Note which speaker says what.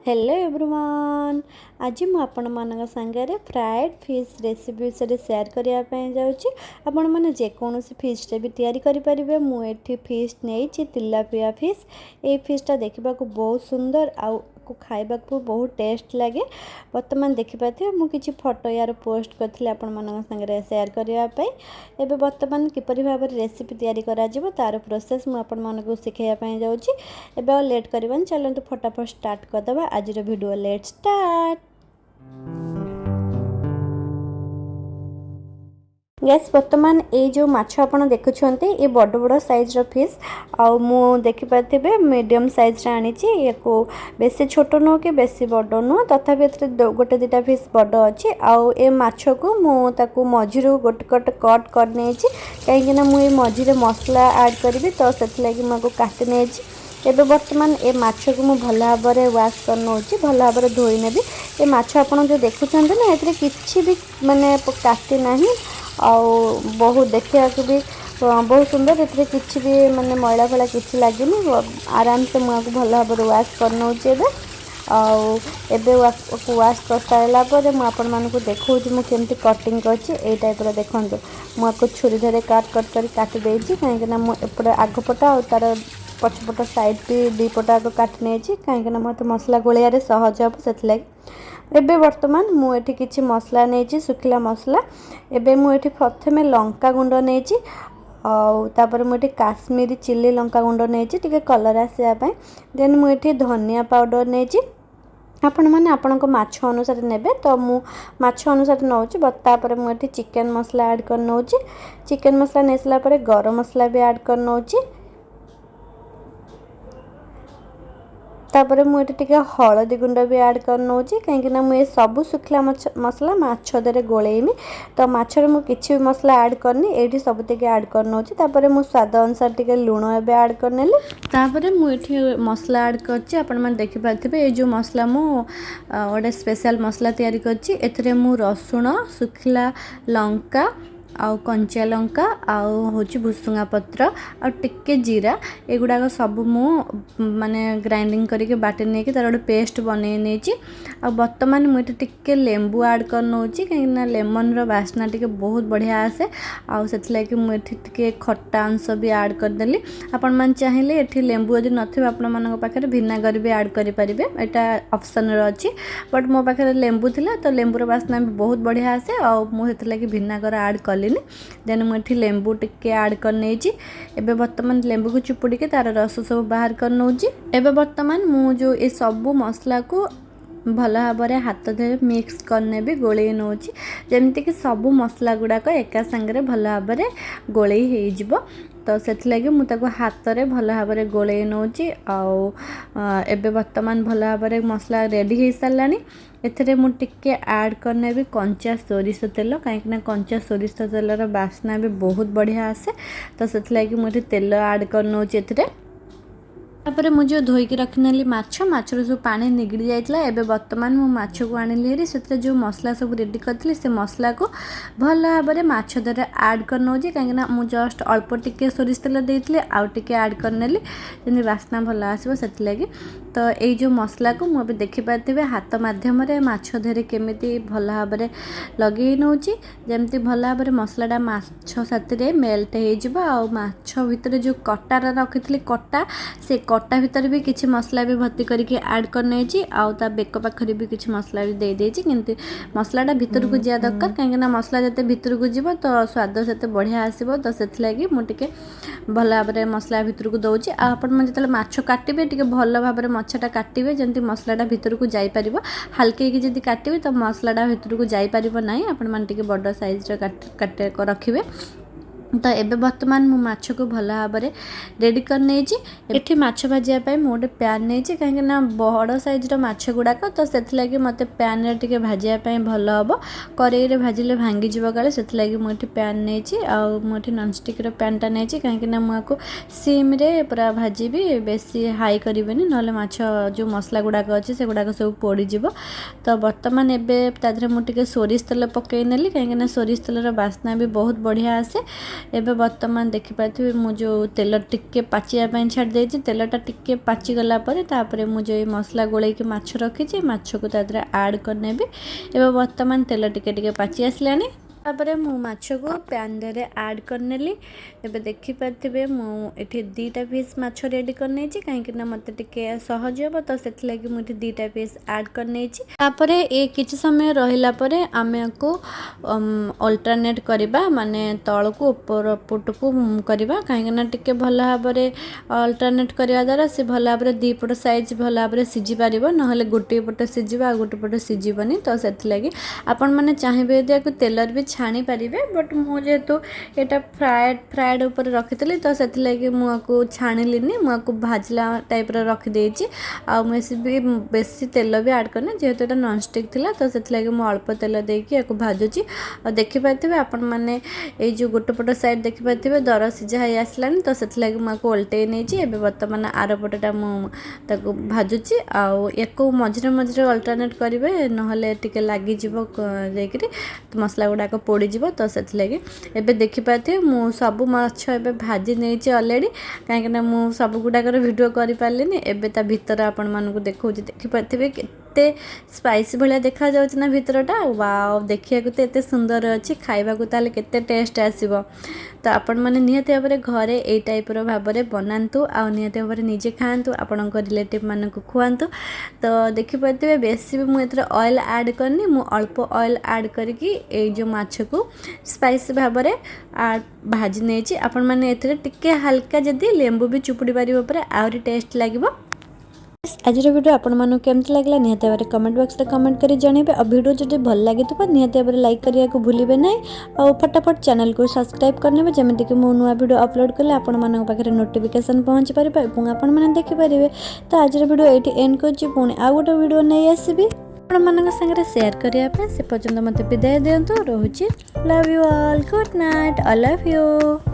Speaker 1: Hello everyone. आज मु आपण मान संगे फ्राएड फिश रेसिपी विषय शेयर करने जाऊँगी। आपण मैंने जेकोसी फिश्टे भी तैयारी करेंगे। मुझे फिश नहीं तिलापिया फिश। ये फिशटा देखा बहुत सुंदर को खाइबा बहुत टेस्ट लगे। बर्तमान देखिपे मुझे फोटो यार पोस्ट करी आपण संगे शेयर करने। एवं बर्तमान किपरि भाव रेसिपी तैयारी करा तार प्रोसेस मुझे शिखाइबा जाऊँगी। एवं लेट करवानी चलते फटाफट स्टार्ट करदे आज वीडियो। Let start. गैस बर्तमान ये जो माछ आपन देखुछंते ये बड़ बड़ साइज रो फिश आउ मु देखि पाथिबे मीडियम साइज रा आनी छी। एको बेसी छोट नो के बेसी बड़ नो तथापि एतरे गोटे दिटा फिश बड़ अछि। आउ ए माछ को मु ताकू मझिरु गोटे कट कर नै छी काहे ना मु ए मझिरे मसला ऐड करबी तो सेति लागि मको काटि नै छी। एबे वर्तमान ए माछ को मु भला भाबरे वाश कर नउची भला भाबरे धोई नेबी। ए माछ आपन जो देखुछंते ना एतरे किछि भी माने काटि नाही आउ बहुत देखा भी बहुत सुंदर। एतरे किछि भी माने मैला फैला किछि लागेनी। आराम से मुझे भल भाव वाश कर नउची। एबे वाश कर सारा पर मुझे देखा मुझे केमती कटिंग करछि ए टाइप रो देखंतु। मुझे छुरी धरे काट देछि काहे ना एपटे आगपट आ तार पछपट साइड भी दी पट आग काट नै छी काहे ना मते मसला गोलिया सहज हम से। एबे वर्तमान मुझे किछि मसला नहीं सुखिला मसला। एबे मुझे प्रथमे लंका गुंड नहीं तापर मुझे काश्मीरी चिल्ली लंका गुंड नहीं कलर आसापी। देन मुझे धनिया पाउडर नहीं आपण मैंने आपण माछ अनुसार नेबे तो मु माछ अनुसार नौची। तापर मुझे चिकन मसला ऐड कर नौची। चिकन मसला नहीं सारा पर गरम मसला भी ऐड कर नौची। तापर मुझे टिके हलदी गुंड भी ऐड कर नौची कहीं मुझे सब सुखला मसला माछ देरे गोलेइमी तो माछरे मु किछि भी मसला ऐड करनी एठी सब तक ऐड कर नौची। तापर मु स्वाद अनुसार टिके लूण एबे ऐड कर नेली। तापर मु एठी मसला ऐड करछि आपण मन देखि पाथिबे। ए जो मसला मु ओडे स्पेशल मसला तैयारी करछि एथरे मु रसुण सुखला लंका आउ कंचा लंका आउ होची भुसुंगा पत्र आ टिके जीरा एगुडा सब मु माने ग्राइंडिंग करके बाटे नै कि तार गोटे पेस्ट बनै नै छी। आ वर्तमान मुझे टिके लेंबू ऐड कर नौची कहीं लेमन रो बास्ना टिके बहुत बढ़िया आसे। आउ सेति लागि मुझे टिके खट्टा अंश भी ऐड कर देली। आपण मान चाहिले एठी लेंबू यदि नथिबे आपण मानक पाखरे विनेगर भी ऐड करि परिबे एटा ऑप्शन रो अछि। बट मो पाखरे लेंबू थिला तो लेंबू रो बास्ना भी बहुत बढ़िया आसे आ मु सेति लागि विनेगर ऐड कलिनी। देन मुझे लेंबू टिके ऐड कर नेजी। एबे वर्तमान लेंबू को चिपुड़ी के तार रस सब बाहर कर नौजी। एबे वर्तमान मु जो ए सब मसला को भल भाव हाथ धरे मिक्स करने भी गोले नौची जमती कि सब मसला गुड़ाक एका सांगे भल भाव गोले हो तो से मुझे हाथ में भल भाव गोले नौची। आउ एबे वर्तमान भल भाव मसला रेडी हो सारानी। एथरे मु टिके ऐड करने भी कंचा सोरिष तेल कहीं कंचा सोरिष तेलर बास्ना भी बहुत बढ़िया आसे तो से मुझे तेल ऐड कर नौची एथरे। तापर मुझे धोईकी रखी माछ माछर सब पानी निगड़ी जाइला। एबे वर्तमान मु माछ को आनिली हेरी से जो मसला सब रेडी करथली से मसला को भल भाव माछ दरे ऐड कर नौजी कहीं मु जस्ट अल्प टिके सोरिष तेल देइतली आउ टिके ऐड कर नेली जेनी वासना भल आसीबो सेति लागि। तो ये जो मसला को मुझे देखि पाथिबे हाथ माध्यम रे माछ धरे केमिति भल भाव लगे नौची जेमती भल भाव मसलाटा माछ साथी मेल्ट हो जिवो। आ माछ भितर जो कटा रखिथली कटा से कटा भितर भी किछि मसला भी भर्ती करके ऐड कर नेछि आउ ता बेक पाखरी भी किछि मसला भी दे देछि किंतु मसलाटा भितर को जिया दरकार कहीं मसला जते भितर को जीव तो स्वाद सेते बढ़िया आसीबो। तो सेति लागि मु टिके भल भाव मसला भितर को दउछि। आपण मन जते माछ काटिबे टिके भल भाव मछटा काटिबे जंती मसलाटा भितर को जाई परिबो। हल्के कि जदी काटिबे तो मसलाटा भितर को जाई परिबो नाही। आपण मन टिके बड़ साइज रे काट रखिबे। तो एबे वर्तमान मु माछ को भल भाव रेडी कर नेछि। एठी माछ भाजिया पय मु गोटे पैन नेछि कहीं ना बड़ साइज रो माछ गुड़ाक तो सेति लागि मते पैन रे टिके भाजिया पय भल हबो। करेई रे भाजिले भांगी जिवो काले सेति लागि मु एठी पैन नेछि आ मु एठी नॉन स्टिक रो पैन टा नेछि कहीं ना मु आको सिम रे पूरा भाजीबी बेसी हाई करिवेनी नले माछ जो मसला गुड़ाक अछि से गुड़ाक सब पोड़ी जिवो। तो वर्तमान एबे तादरे मु टिके सोरिष तेल पकई नेली कहीं ना सोरिष तेल रो बास्ना भी बहुत बढ़िया आसे। एबे वर्तमान देखि पाथिबे मु जो तेल टिके पाचिया पई छाड़ देछि तेलटा टिके पाची गला परे तापरे मु जो मसला गोलै के माछ रखी छी माछ को तादरे ऐड करनेबे एबे वर्तमान तेल टिके टिके पाची आसलानी तापरे मु माछ को पैन दे ऐड करनेली एबे देखि पाथिबे मु एठी 2टा पीस माछ रेडी करने छी काहे कि ना मते टिके सहज हो तो सेथ लागि मु एठी 2टा पीस ऐड करने छी तापरे ए किछ समय रहिला परे आमे को अल्टरनेट करबा माने तळ को ऊपर पट को करबा काहे कि ना टिके भला भाबरे अल्टरनेट करबा द्वारा से भला भाबरे दी पट साइज भला भाबरे सिजी पारिबो न हले गोटे पट सिजिबा आ गोटे पट सिजिबनी तो सेथ लागि आपण माने चाहिबे दिया को तेलर भी छाणी पारिबे बट मु जेतु एटा फ्राइड ऊपर रखितली तो सेथ लागि मु को छाणीलिनी मु को भाजला टाइप रो रखि देछि आ मेसी भी बेसी तेल भी ऐड करने जेतु एटा नॉन स्टिक थिला तो सेथ लागि मु अल्प तेल देकी एको भाजुची आ देखि पाथिबे आपण माने ए जो गोटे पट साइड देखि पाथिबे दर सिजा है आसलानी तो सेथ लागि मु को उल्टे नेछि एबे वर्तमान आरो पटटा मु ताको भाजुची आ एको मझरे मझरे अल्टरनेट करिवे न हले टिके लागि जिवो जेकरी मसला गुडा को पोड़ी जीवो तो सेथ लागि एबे देखि पाथे मु सब माछ एबे भाजी नेछि ऑलरेडी काहे कि मु सब गुडा कर वीडियो करि पारलिनी एबे ता भीतर आपण मानको देखौछि देखि पाथिबे केते स्पाइसी भलिया देखा जाउछ ना भीतरटा वाओ देखिया को एते सुंदर अछि खाइबा को ताले केते टेस्ट आसीबो तो आपण माने निहते भाबरे घरे ए टाइप रो भाबरे बनांतु आ निहते भाबरे निजे खांतु आपणक रिलेटिव मानको खुआंतु तो देखि पाथिबे बेसी भी मु एतर ऑयल ऐड करनी मु अल्प ऑयल ऐड करके ए जो माछ को स्पाइसी भाबरे भाजी नेछि आपण माने एथरे टिके हल्का जदी लेंबू भी चुपुडी पारिबो परे आउरी टेस्ट लागिबो आज वीडियो आपण मानु केमती लागला निहते भाबरे कमेंट बॉक्स रे कमेंट करी जणेबे आ वीडियो जदी भल लागि तो निहते भाबरे लाइक करिया को भूलिबे नै आ फटाफट चैनल को सब्सक्राइब करनेबे जेमिति कि मो नुवा वीडियो अपलोड करले आपण मानक पाखरे नोटिफिकेशन पहुंच परिबे एवं आपण माने देखि परिबे तो आज वीडियो एठी एंड करछि पुणी आ गोटे वीडियो नै आसीबी आपण मानक संगे शेयर करिया पे से पर्यंत मते विदाय देंतो रहूची love you all good night I love you.